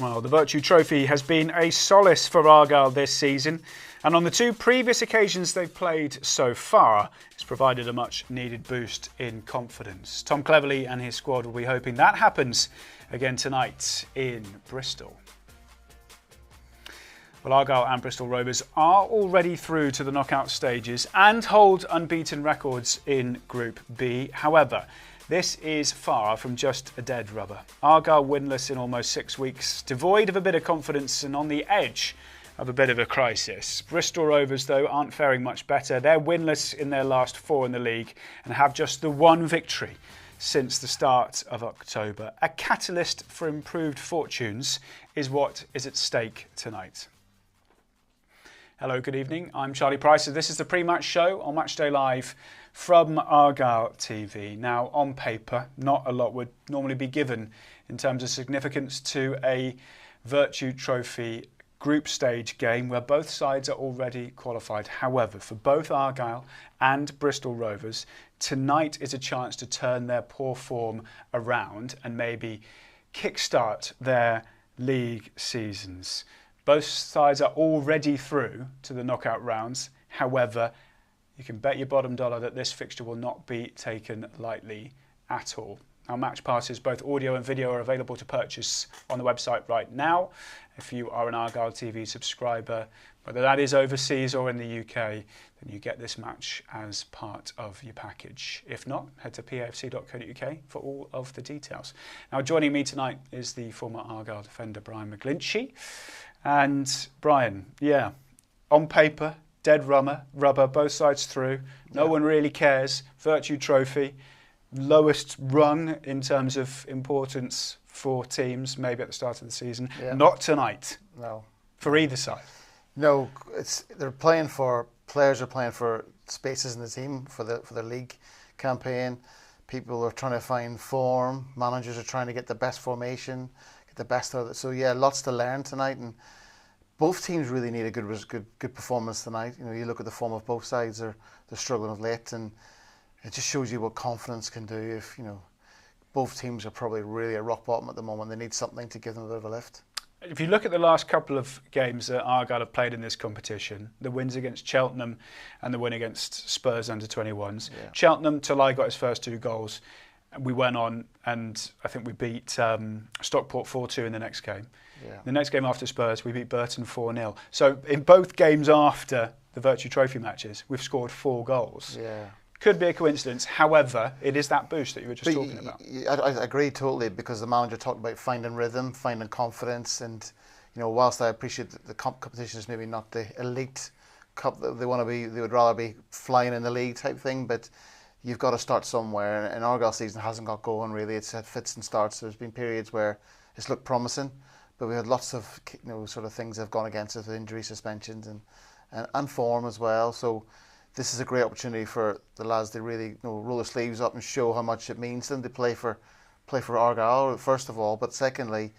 Well, the Virtue Trophy has been a solace for Argyle this season, and on the two previous occasions they've played so far, it's provided a much-needed boost in confidence. Tom Cleverley and his squad will be hoping that happens again tonight in Bristol. Well, Argyle and Bristol Rovers are already through to the knockout stages and hold unbeaten records in Group B. However, this is far from just a dead rubber. Argyle winless in almost 6 weeks, devoid of a bit of confidence and on the edge of a bit of a crisis. Bristol Rovers, though, aren't faring much better. They're winless in their last 4 in the league and have just the one victory since the start of October. A catalyst for improved fortunes is what is at stake tonight. Hello, good evening. I'm Charlie Price. This is the pre-match show on Matchday Live from Argyle TV. Now, on paper, not a lot would normally be given in terms of significance to a Virtue Trophy group stage game where both sides are already qualified. However, for both Argyle and Bristol Rovers, tonight is a chance to turn their poor form around and maybe kickstart their league seasons. Both sides are already through to the knockout rounds. However, you can bet your bottom dollar that this fixture will not be taken lightly at all. Our match passes, both audio and video, are available to purchase on the website right now. If you are an Argyle TV subscriber, whether that is overseas or in the UK, then you get this match as part of your package. If not, head to pafc.co.uk for all of the details. Now, joining me tonight is the former Argyle defender, Brian McGlinchey. And Brian, yeah, on paper, dead rubber, both sides through. No one really cares. Virtue Trophy, lowest rung in terms of importance for teams, maybe at the start of the season. Yeah. Not tonight. No. For either side. No, players are playing for spaces in the team for the league campaign. People are trying to find form. Managers are trying to get the best formation, get the best out of it. So yeah, lots to learn tonight, and both teams really need a good performance tonight. You know, you look at the form of both sides; they're struggling of late, and it just shows you what confidence can do. If both teams are probably really at rock bottom at the moment, they need something to give them a bit of a lift. If you look at the last couple of games that Argyle have played in this competition, the wins against Cheltenham and the win against Spurs under-21s. Yeah. Cheltenham, Talai got his first 2 goals. We went on and I think we beat Stockport 4-2 in the next game. Yeah. The next game after Spurs, we beat Burton 4-0. So in both games after the Virtue Trophy matches, we've scored 4 goals. Yeah. Could be a coincidence. However, it is that boost that you were just talking about. I agree totally, because the manager talked about finding rhythm, finding confidence, and whilst I appreciate that the competition is maybe not the elite cup that they want to be, they would rather be flying in the league type thing, but you've got to start somewhere. And Argyle season hasn't got going really. It's had fits and starts. There's been periods where it's looked promising, but we had lots of sort of things that have gone against us with injury, suspensions, and form as well. So this is a great opportunity for the lads to really roll their sleeves up and show how much it means to them to play for Argyle, first of all, but secondly,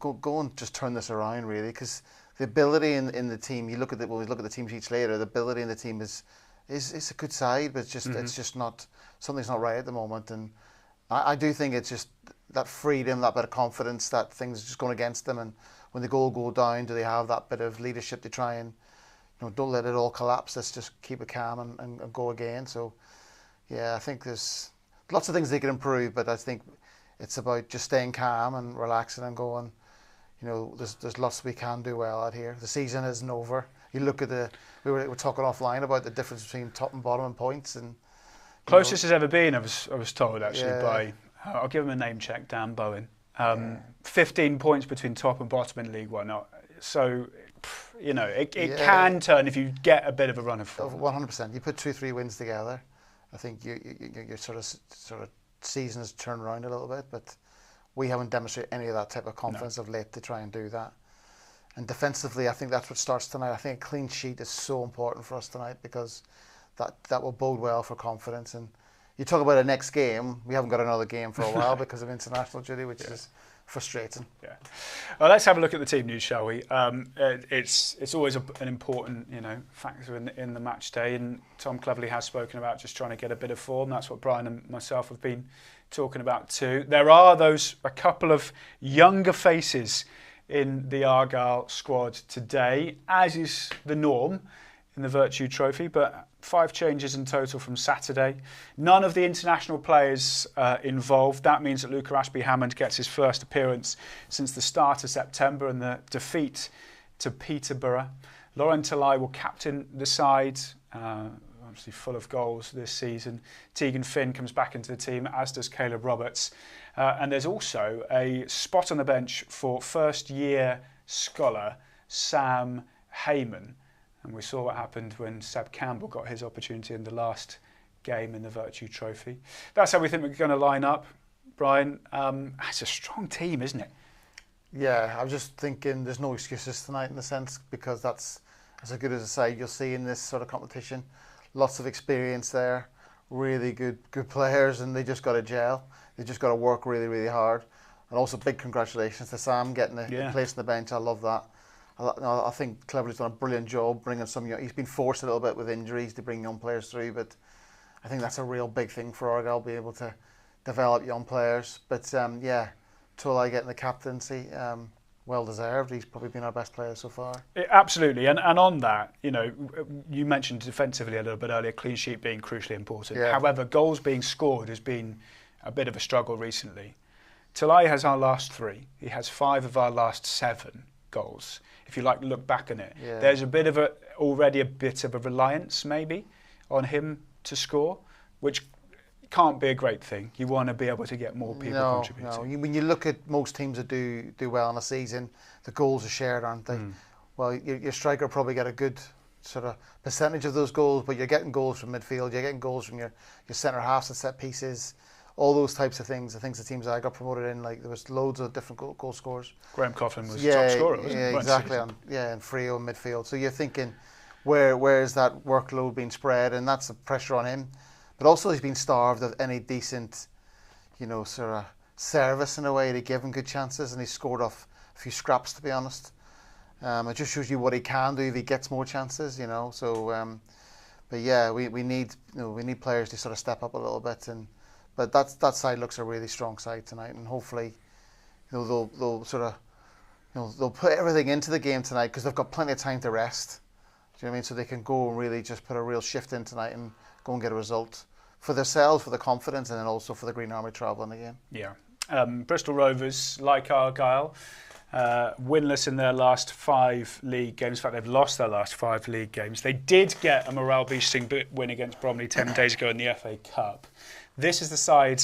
go and just turn this around really, because the ability in the team, we look at the team sheets later, the ability in the team is a good side, but it's just not, something's not right at the moment, and I do think it's just that freedom, that bit of confidence, that things are just going against them, and when the goal go down, do they have that bit of leadership to try and don't let it all collapse. Let's just keep it calm and go again. So, yeah, I think there's lots of things they can improve, but I think it's about just staying calm and relaxing and going. There's lots we can do well out here. The season isn't over. You look at we were talking offline about the difference between top and bottom and points, and closest has ever been. I was told actually by I'll give him a name check, Dan Bowen. 15 points between top and bottom in League One. So, it can turn if you get a bit of a run of form. 100%. You put 2-3 wins together, I think your sort of season has turned around a little bit, but we haven't demonstrated any of that type of confidence of late to try and do that. And defensively, I think that's what starts tonight. I think a clean sheet is so important for us tonight, because that will bode well for confidence. And you talk about a next game, we haven't got another game for a while because of international duty, which is frustrating. Yeah. Well, let's have a look at the team news, shall we? It's always an important factor in the match day, and Tom Cleverley has spoken about just trying to get a bit of form. That's what Brian and myself have been talking about too. There are a couple of younger faces in the Argyle squad today, as is the norm in the Virtue Trophy, but 5 changes in total from Saturday. None of the international players involved. That means that Luca Ashby-Hammond gets his first appearance since the start of September and the defeat to Peterborough. Lauren Talai will captain the side, obviously full of goals this season. Tegan Finn comes back into the team, as does Caleb Roberts. And there's also a spot on the bench for first-year scholar Sam Heyman. And we saw what happened when Seb Campbell got his opportunity in the last game in the Virtue Trophy. That's how we think we're going to line up, Brian. It's a strong team, isn't it? Yeah, I was just thinking there's no excuses tonight in a sense, because that's as good as a side you'll see in this sort of competition. Lots of experience there, really good players, and they just got to gel. They just got to work really, really hard. And also big congratulations to Sam getting a place on the bench. I love that. I think Cleverly's done a brilliant job bringing some young. He's been forced a little bit with injuries to bring young players through, but I think that's a real big thing for Argyle, be able to develop young players. But yeah, Tulai getting the captaincy, well deserved. He's probably been our best player so far. Absolutely, and on that, you know, you mentioned defensively a little bit earlier, clean sheet being crucially important. Yeah. However, goals being scored has been a bit of a struggle recently. Tulai has our last 3. He has 5 of our last 7 goals. If you like, look back on it. Yeah. There's already a bit of a reliance maybe on him to score, which can't be a great thing. You want to be able to get more people contributing. No. When you look at most teams that do well in a season, the goals are shared, aren't they? Well, your striker will probably get a good sort of percentage of those goals, but you're getting goals from midfield, you're getting goals from your centre halves and set pieces, all those types of things. The things the teams I got promoted in, like there was loads of different goal scorers. Graham Coughlin was top scorer, wasn't he? Yeah, exactly. And Freo in midfield. So you're thinking, where is that workload being spread? And that's the pressure on him. But also he's been starved of any decent, you know, sort of service in a way to give him good chances, and he's scored off a few scraps, to be honest. It just shows you what he can do if he gets more chances, you know. So, but yeah, we need players to sort of step up a little bit, but that side looks a really strong side tonight, and hopefully, you know, they'll sort of, you know, they'll put everything into the game tonight because they've got plenty of time to rest. Do you know what I mean? So they can go and really just put a real shift in tonight and go and get a result for themselves, for the confidence, and then also for the Green Army travelling again. Yeah. Bristol Rovers, like Argyle, winless in their last 5 league games. In fact, they've lost their last 5 league games. They did get a morale-boosting win against Bromley 10 days ago in the FA Cup. This is the side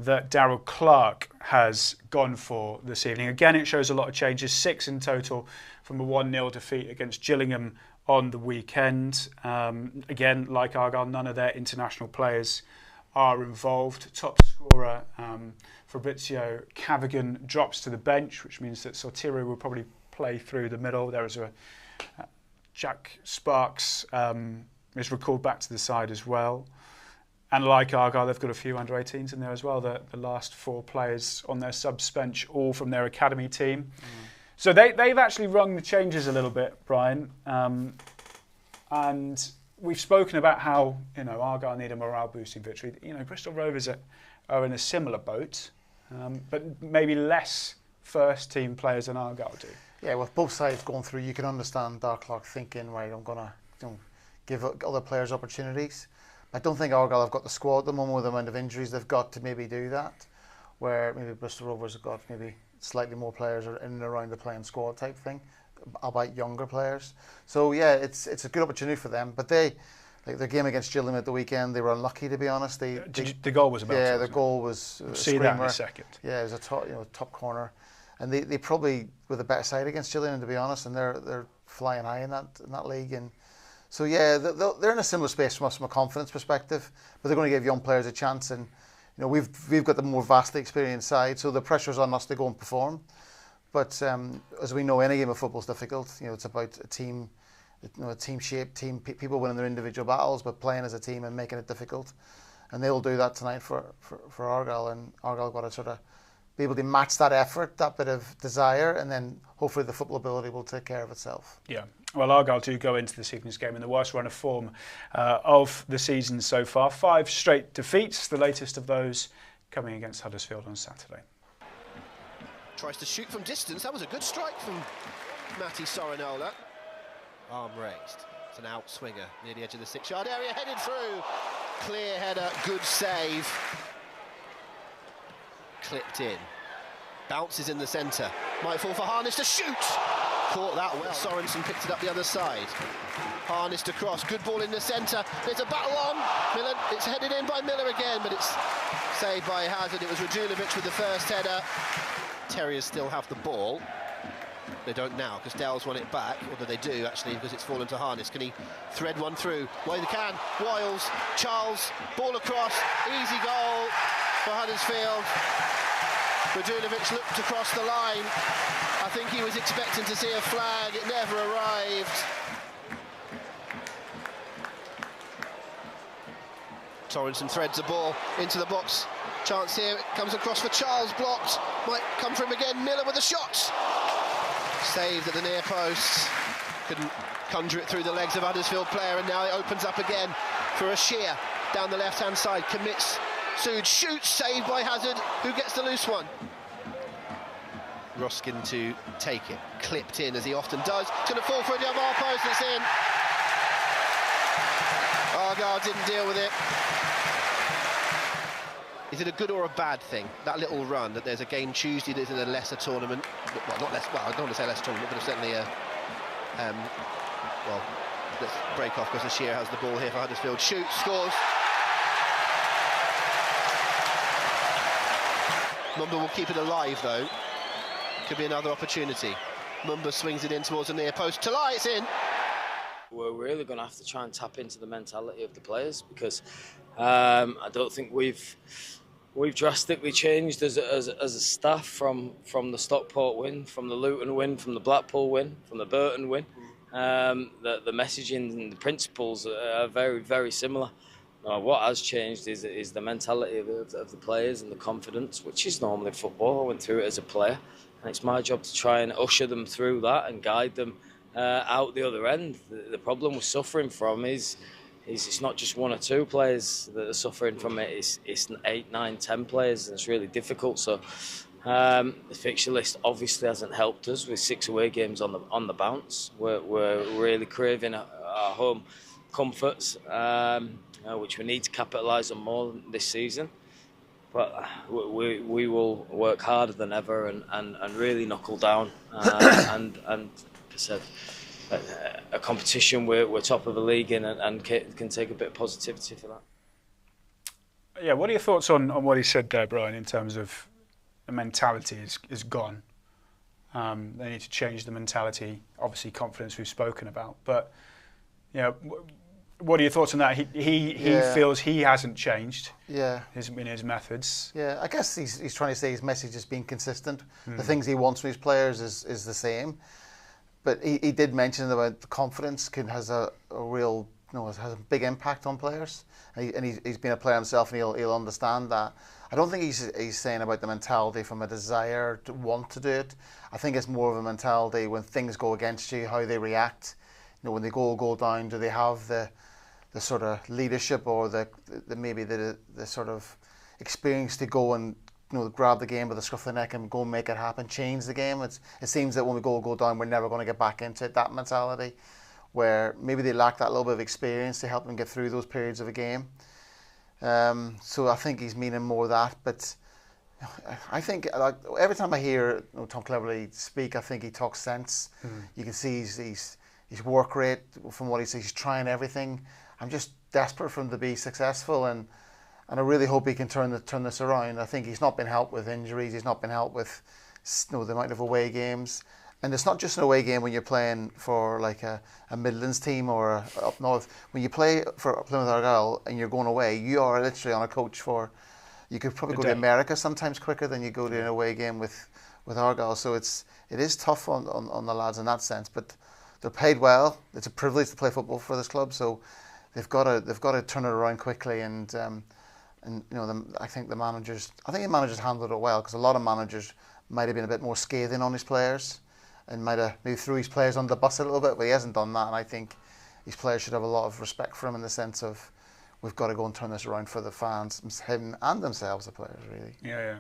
that Darryl Clark has gone for this evening. Again, it shows a lot of changes, 6 in total from a 1-0 defeat against Gillingham on the weekend. Again, like Argyle, none of their international players are involved. Top scorer Fabrizio Cavagan drops to the bench, which means that Sortiro will probably play through the middle. There is Jack Sparks is recalled back to the side as well. And like Argyle, they've got a few under-18s in there as well. The last 4 players on their subs bench, all from their academy team. So they've actually rung the changes a little bit, Brian. And we've spoken about how, you know, Argyle need a morale-boosting victory. You know, Bristol Rovers are in a similar boat, but maybe less first-team players than Argyle do. Yeah, with both sides going through, you can understand Darryl Clark thinking, right, I'm going to give other players opportunities. I don't think Argyle have got the squad at the moment with the amount of injuries they've got to maybe do that, where maybe Bristol Rovers have got maybe slightly more players in and around the playing squad type thing, albeit younger players. So yeah, it's a good opportunity for them. But they, like their game against Gillingham at the weekend, they were unlucky, to be honest. The goal was about. Yeah, the goal was. We'll see that in a second. Yeah, it was a top corner, and they probably were the better side against Gillingham, to be honest, and they're flying high in that league. And so yeah, they're in a similar space from us from a confidence perspective, but they're going to give young players a chance. And you know, we've got the more vastly experienced side, so the pressure's on us to go and perform. But as we know, any game of football is difficult. You know, it's about a team, you know, a team shape, people winning their individual battles, but playing as a team and making it difficult. And they'll do that tonight for Argyle, and Argyle got to sort of be able to match that effort, that bit of desire, and then hopefully the football ability will take care of itself. Yeah. Well, Argyle do go into this evening's game in the worst run of form of the season so far. 5 straight defeats, the latest of those coming against Huddersfield on Saturday. Tries to shoot from distance. That was a good strike from Matti Sorinola. Arm raised. It's an outswinger near the edge of the 6-yard area, headed through. Clear header, good save. Clipped in. Bounces in the centre. Might fall for Harness to shoot. Caught that well. Sorensen picked it up the other side. Harness to cross. Good ball in the centre. There's a battle on. Miller. It's headed in by Miller again, but it's saved by Hazard. It was Radulovic with the first header. Terriers still have the ball. They don't now because Dell's won it back, although they do actually because it's fallen to Harness. Can he thread one through? Well, he can. Wiles, Charles, ball across, easy goal for Huddersfield. Radulovic looked across the line. I think he was expecting to see a flag. It never arrived. Sorensen threads the ball into the box. Chance here, it comes across for Charles, blocked. Might come for him again. Miller with a shot. Saved at the near post. Couldn't conjure it through the legs of Huddersfield player, and now it opens up again for a sheer down the left-hand side. Commits. Sood shoots, saved by Hazard, who gets the loose one. Ruskin to take it, clipped in as he often does. It's going to fall for a Jamal post, it's in. Argyle didn't deal with it. Is it a good or a bad thing, that little run, that there's a game Tuesday that's in a lesser tournament? Well, not less, well, I don't want to say lesser tournament, but certainly a... well, let's break off because Ashir has the ball here for Huddersfield. Shoots, scores. Mumba will keep it alive, though. Could be another opportunity. Mumba swings it in towards the near post. Talai, it's in. We're really going to have to try and tap into the mentality of the players because I don't think we've drastically changed as a staff from the Stockport win, from the Luton win, from the Blackpool win, from the Burton win. The messaging and the principles are very, very similar. What has changed is the mentality of the players and the confidence, which is normally football. I went through it as a player, and it's my job to try and usher them through that and guide them out the other end. The problem we're suffering from is it's not just one or two players that are suffering from it. It's 8, 9, 10 players, and it's really difficult. So the fixture list obviously hasn't helped us with 6 away games on the bounce. We're really craving our home comforts, which we need to capitalise on more this season. But we will work harder than ever and really knuckle down. And like I said, a competition we're top of the league in and can take a bit of positivity for that. Yeah, what are your thoughts on what he said there, Brian, in terms of the mentality is gone? They need to change the mentality. Obviously, confidence we've spoken about. But, you know, what are your thoughts on that? He feels he hasn't changed. Yeah. In his methods. Yeah, I guess he's trying to say his message is being consistent. The things he wants from his players is the same. But he did mention about the confidence has a real, has a big impact on players. And he's been a player himself, and he'll understand that. I don't think he's saying about the mentality from a desire to want to do it. I think it's more of a mentality when things go against you, how they react. When they go down, do they have the sort of leadership or the sort of experience to go and grab the game by the scruff of the neck and go and make it happen, change the game? It seems that when we go down, we're never going to get back into it, that mentality, where maybe they lack that little bit of experience to help them get through those periods of a game. So I think he's meaning more of that. But I think every time I hear Tom Cleverley speak, I think he talks sense. You can see his work rate from what he says. He's trying everything. I'm just desperate for him to be successful, and I really hope he can turn this around. I think he's not been helped with injuries. He's not been helped with the amount of away games. And it's not just an away game when you're playing for like a Midlands team or up north. When you play for Plymouth Argyle and you're going away, you are literally on a coach for. You could probably go to America sometimes quicker than you go to an away game with Argyle. So it is tough on the lads in that sense. But they're paid well. It's a privilege to play football for this club. So they've got to turn it around quickly. And I think the managers handled it well, because a lot of managers might have been a bit more scathing on his players and might have maybe threw his players under the bus a little bit, but he hasn't done that. And I think his players should have a lot of respect for him in the sense of we've got to go and turn this around for the fans, him and themselves, the players, really. Yeah.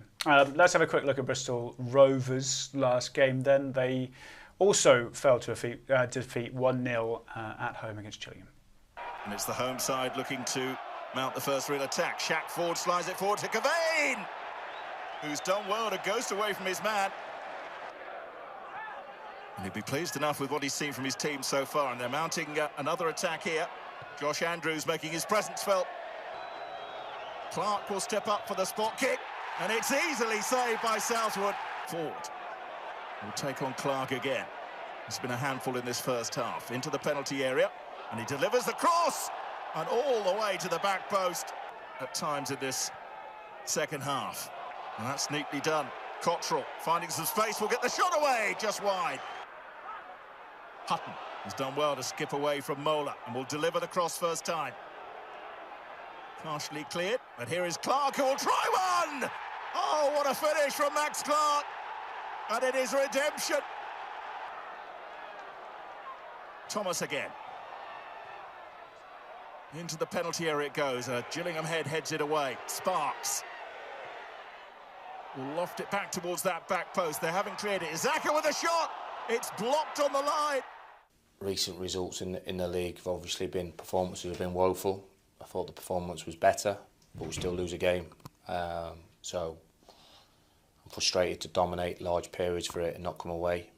Let's have a quick look at Bristol Rovers' last game then. They also fell to defeat 1-0 at home against Gillingham. And it's the home side looking to mount the first real attack. Shaq Ford slides it forward to Cavane, who's done well to ghost away from his man. And he'd be pleased enough with what he's seen from his team so far. And they're mounting another attack here. Josh Andrews making his presence felt. Clark will step up for the spot kick, and it's easily saved by Southwood. Ford will take on Clark again. It's been a handful in this first half. Into the penalty area, and he delivers the cross, and all the way to the back post at times in this second half. And that's neatly done. Cottrell finding some space will get the shot away, just wide. Hutton has done well to skip away from Mola and will deliver the cross first time. Partially cleared, but here is Clark who will try one! Oh, what a finish from Max Clark! And it is redemption. Thomas again. Into the penalty area it goes. Gillingham heads it away. Sparks will loft it back towards that back post. They haven't cleared it. Zaka with a shot. It's blocked on the line. Recent results in the league have obviously been, performances have been woeful. I thought the performance was better, but we still lose a game. So I'm frustrated to dominate large periods for it and not come away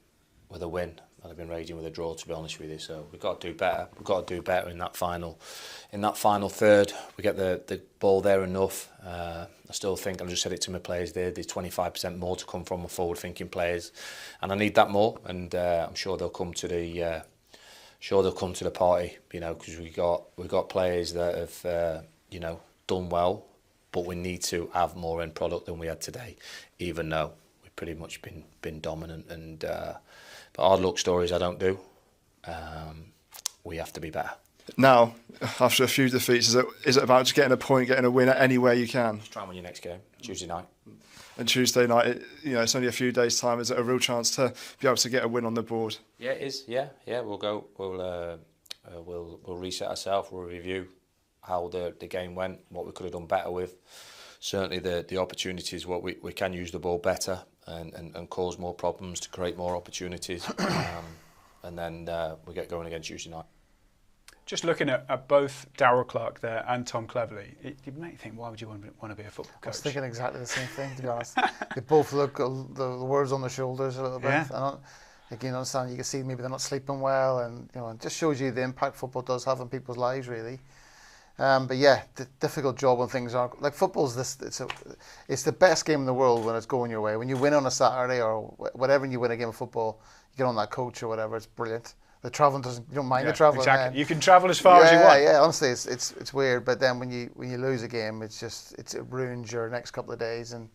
with a win. I'd have been raging with a draw, to be honest with you. So we've got to do better. We've got to do better in that final third. We get the ball there enough. I still think, I just said it to my players there, there's 25% more to come from my forward-thinking players, and I need that more. And I'm sure they'll come to the party, you know, because we've got players that have done well, but we need to have more end product than we had today, even though we've pretty much been dominant. And but hard luck stories I don't do. We have to be better. Now, after a few defeats, is it about just getting a point, getting a win anywhere you can? Just try and win your next game, Tuesday night. And Tuesday night, it's only a few days' time. Is it a real chance to be able to get a win on the board? Yeah, it is. Yeah. We'll go. We'll reset ourselves. We'll review how the game went, what we could have done better with. Certainly the opportunities, what we can use the ball better and cause more problems to create more opportunities. And then we get going again Tuesday night. Just looking at both Darryl Clark there and Tom Cleverley, it made you think, why would you want to be a football coach? I was thinking exactly the same thing, to be honest. They both look the words on their shoulders a little bit. Yeah. Again, understand, you can see maybe they're not sleeping well, and it just shows you the impact football does have on people's lives, really. But yeah, the difficult job when things aren't like football's it's the best game in the world when it's going your way. When you win on a Saturday or whatever, and you win a game of football, you get on that coach or whatever. It's brilliant. The travelling you don't mind the travelling. Exactly. You can travel as far as you want. Yeah. Honestly, it's weird. But then when you lose a game, it ruins your next couple of days, and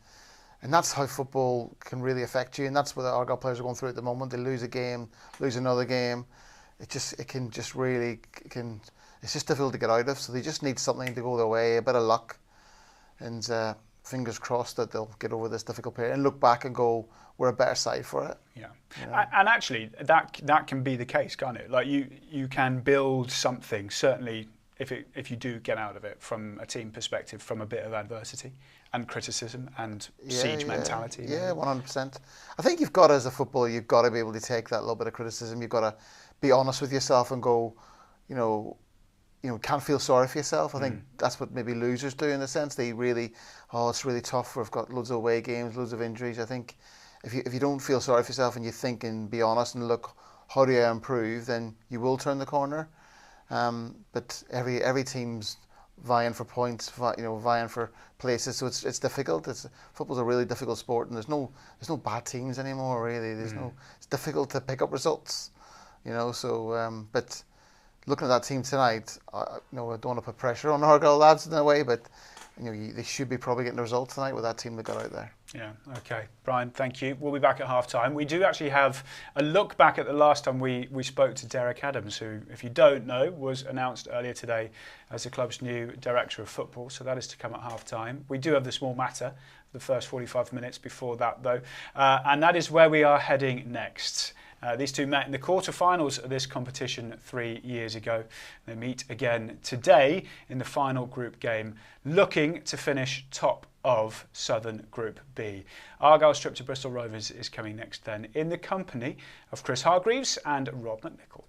that's how football can really affect you. And that's what the Argyle players are going through at the moment. They lose a game, lose another game. It's just difficult to get out of. So they just need something to go their way, a bit of luck, and fingers crossed that they'll get over this difficult period and look back and go, we're a better side for it. Yeah. And actually, that can be the case, can't it? Like you can build something, certainly if you do get out of it from a team perspective, from a bit of adversity and criticism and siege mentality. Yeah, 100%. I think you've got, as a footballer, you've got to be able to take that little bit of criticism. You've got to be honest with yourself and go, can't feel sorry for yourself. I think that's what maybe losers do, in a sense. They really, it's really tough. We've got loads of away games, loads of injuries. I think if you don't feel sorry for yourself and you think and be honest and look, how do I improve, then you will turn the corner. But every team's vying for points, vying for places. So it's difficult. Football's a really difficult sport, and there's no bad teams anymore. Really, it's difficult to pick up results. So but looking at that team tonight, I don't want to put pressure on Argyle lads in a way, but they should be probably getting the results tonight with that team that got out there. Yeah, okay. Brian, thank you. We'll be back at half-time. We do actually have a look back at the last time we spoke to Derek Adams, who, if you don't know, was announced earlier today as the club's new director of football. So that is to come at half-time. We do have the small matter, the first 45 minutes before that, though. And that is where we are heading next. These two met in the quarter-finals of this competition 3 years ago. They meet again today in the final group game, looking to finish top of Southern Group B. Argyle's trip to Bristol Rovers is coming next then, in the company of Chris Hargreaves and Rob McNichol.